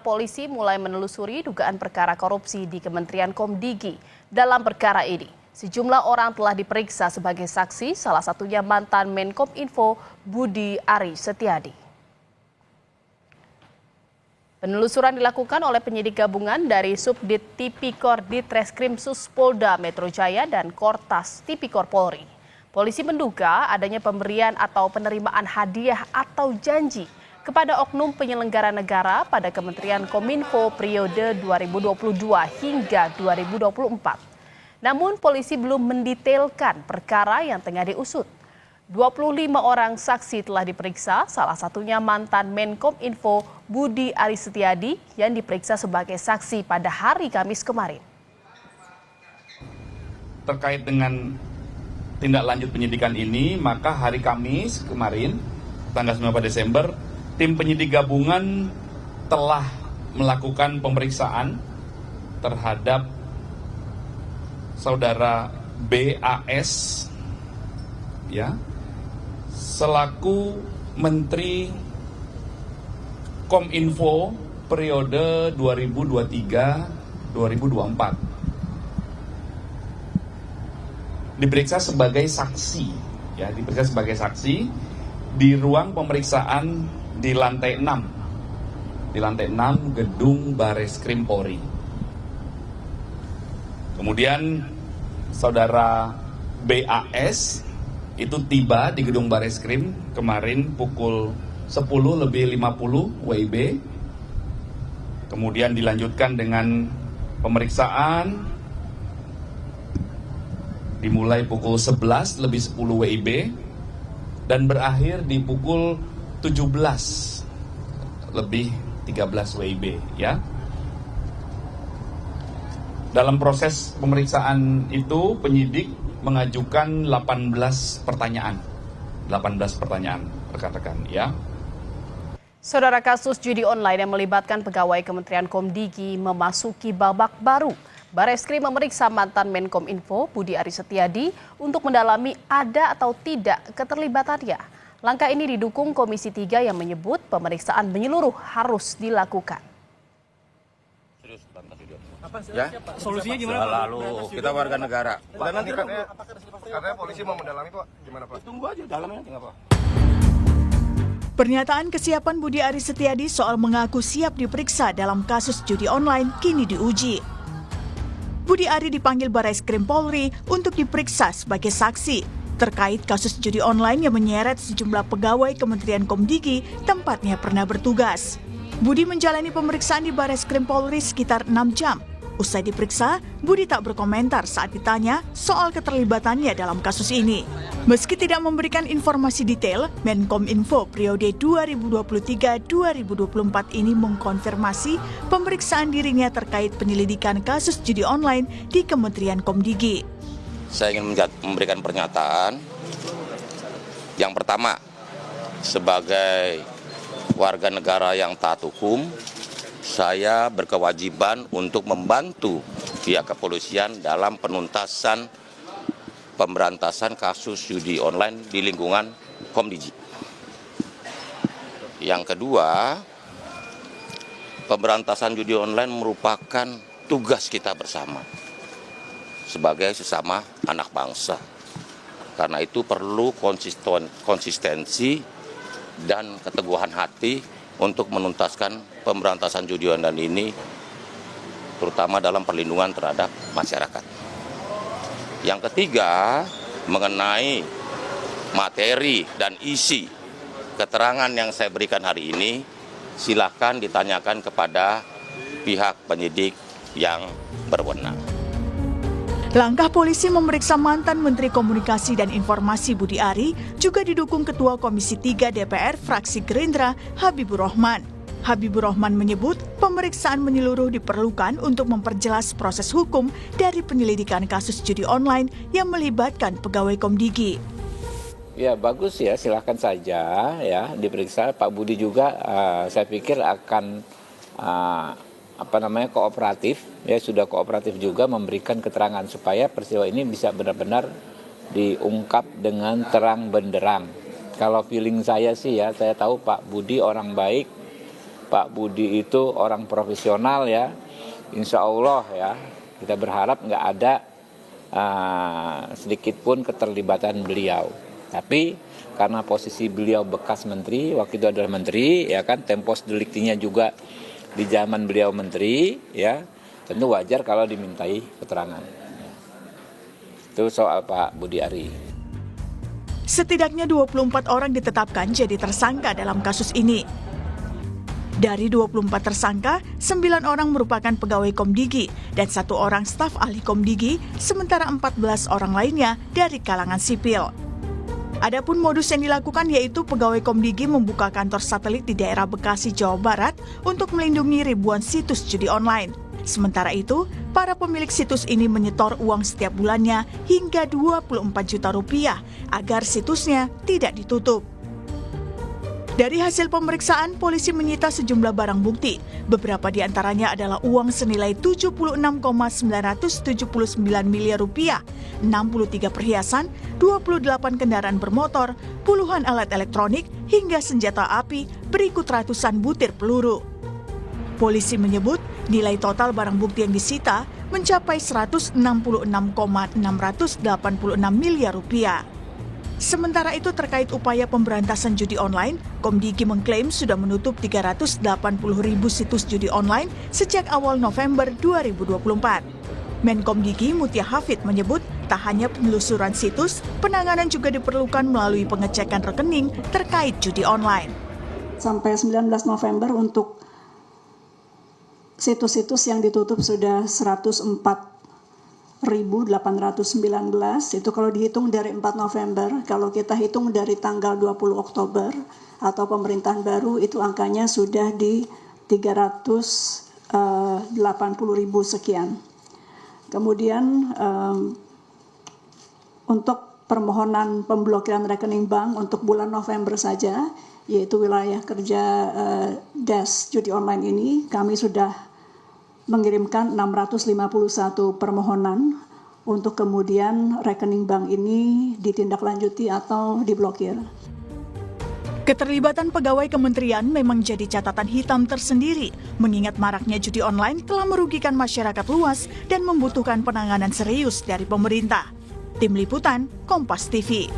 polisi mulai menelusuri dugaan perkara korupsi di Kementerian Komdigi. Dalam perkara ini, sejumlah orang telah diperiksa sebagai saksi, salah satunya mantan Menkominfo Budi Ari Setiadi. Penelusuran dilakukan oleh penyidik gabungan dari Subdit Tipikor Ditreskrim Suspolda Metro Jaya dan Kortas Tipikor Polri. Polisi menduga adanya pemberian atau penerimaan hadiah atau janji kepada oknum penyelenggara negara pada Kementerian Kominfo periode 2022 hingga 2024. Namun polisi belum mendetailkan perkara yang tengah diusut. 25 orang saksi telah diperiksa, salah satunya mantan Menkominfo Budi Ari Setiadi yang diperiksa sebagai saksi pada hari Kamis kemarin. Terkait dengan tindak lanjut penyidikan ini, maka hari Kamis kemarin, tanggal 9 Desember, tim penyidik gabungan telah melakukan pemeriksaan terhadap saudara BAS, ya, selaku Menteri Kominfo periode 2023-2024. Diperiksa sebagai saksi, ya, diperiksa sebagai saksi di ruang pemeriksaan di lantai 6 gedung Bareskrim Polri. Kemudian saudara BAS itu tiba di gedung Bareskrim kemarin pukul 10:50 WIB. Kemudian dilanjutkan dengan pemeriksaan dimulai pukul 11:10 WIB dan berakhir di pukul 17:13 WIB, ya. Dalam proses pemeriksaan itu penyidik mengajukan 18 pertanyaan rekan-rekan, ya. Saudara, kasus judi online yang melibatkan pegawai Kementerian Komdigi memasuki babak baru. Bareskrim memeriksa mantan Menkominfo Budi Ari Setiadi untuk mendalami ada atau tidak keterlibatannya. Langkah ini didukung Komisi 3 yang menyebut pemeriksaan menyeluruh harus dilakukan. Ya, solusinya gimana, Pak? Lalu kita warga negara. Dan nanti katanya polisi mau mendalami, Pak. Gimana, Pak? Tunggu aja dalamnya, nggak apa. Pernyataan kesiapan Budi Ari Setiadi soal mengaku siap diperiksa dalam kasus judi online kini diuji. Budi Ari dipanggil Bareskrim Polri untuk diperiksa sebagai saksi terkait kasus judi online yang menyeret sejumlah pegawai Kementerian Komdigi tempatnya pernah bertugas. Budi menjalani pemeriksaan di Bareskrim Polri sekitar 6 jam. Usai diperiksa, Budi tak berkomentar saat ditanya soal keterlibatannya dalam kasus ini. Meski tidak memberikan informasi detail, Menkominfo periode 2023-2024 ini mengkonfirmasi pemeriksaan dirinya terkait penyelidikan kasus judi online di Kementerian Komdigi. Saya ingin memberikan pernyataan. Yang pertama, sebagai warga negara yang taat hukum, saya berkewajiban untuk membantu pihak kepolisian dalam penuntasan pemberantasan kasus judi online di lingkungan Komdigi. Yang kedua, pemberantasan judi online merupakan tugas kita bersama sebagai sesama anak bangsa. Karena itu perlu konsistensi dan keteguhan hati untuk menuntaskan pemberantasan judi online ini, terutama dalam perlindungan terhadap masyarakat. Yang ketiga, mengenai materi dan isi keterangan yang saya berikan hari ini, silakan ditanyakan kepada pihak penyidik yang berwenang. Langkah polisi memeriksa mantan Menteri Komunikasi dan Informasi Budi Ari juga didukung Ketua Komisi 3 DPR fraksi Gerindra Habibur Rahman. Habibur Rahman menyebut pemeriksaan menyeluruh diperlukan untuk memperjelas proses hukum dari penyelidikan kasus judi online yang melibatkan pegawai Komdigi. Ya bagus ya, silakan saja ya diperiksa. Pak Budi juga saya pikir akan kooperatif, ya sudah kooperatif juga memberikan keterangan supaya peristiwa ini bisa benar-benar diungkap dengan terang benderang. Kalau feeling saya sih ya, saya tahu Pak Budi orang baik, Pak Budi itu orang profesional ya. Insya Allah ya, kita berharap nggak ada sedikit pun keterlibatan beliau. Tapi karena posisi beliau bekas menteri, waktu itu adalah menteri, ya kan, tempus deliktinya juga di zaman beliau menteri, ya, tentu wajar kalau dimintai keterangan. Itu soal Pak Budi Ari. Setidaknya 24 orang ditetapkan jadi tersangka dalam kasus ini. Dari 24 tersangka, 9 orang merupakan pegawai Komdigi dan 1 orang staf ahli Komdigi, sementara 14 orang lainnya dari kalangan sipil. Adapun modus yang dilakukan yaitu pegawai Komdigi membuka kantor satelit di daerah Bekasi, Jawa Barat untuk melindungi ribuan situs judi online. Sementara itu, para pemilik situs ini menyetor uang setiap bulannya hingga 24 juta rupiah agar situsnya tidak ditutup. Dari hasil pemeriksaan, polisi menyita sejumlah barang bukti. Beberapa di antaranya adalah uang senilai 76,979 miliar rupiah, 63 perhiasan, 28 kendaraan bermotor, puluhan alat elektronik, hingga senjata api berikut ratusan butir peluru. Polisi menyebut nilai total barang bukti yang disita mencapai 166,686 miliar rupiah. Sementara itu terkait upaya pemberantasan judi online, Komdigi mengklaim sudah menutup 380.000 situs judi online sejak awal November 2024. Menkomdigi Mutia Hafid menyebut tak hanya penelusuran situs, penanganan juga diperlukan melalui pengecekan rekening terkait judi online. Sampai 19 November untuk situs-situs yang ditutup sudah 104.819, itu kalau dihitung dari 4 November, kalau kita hitung dari tanggal 20 Oktober atau pemerintahan baru, itu angkanya sudah di 380.000 sekian. Kemudian untuk permohonan pemblokiran rekening bank untuk bulan November saja, yaitu wilayah kerja Des Judi Online ini, kami sudah mengirimkan 651 permohonan untuk kemudian rekening bank ini ditindaklanjuti atau diblokir. Keterlibatan pegawai kementerian memang jadi catatan hitam tersendiri, mengingat maraknya judi online telah merugikan masyarakat luas dan membutuhkan penanganan serius dari pemerintah. Tim Liputan, Kompas TV.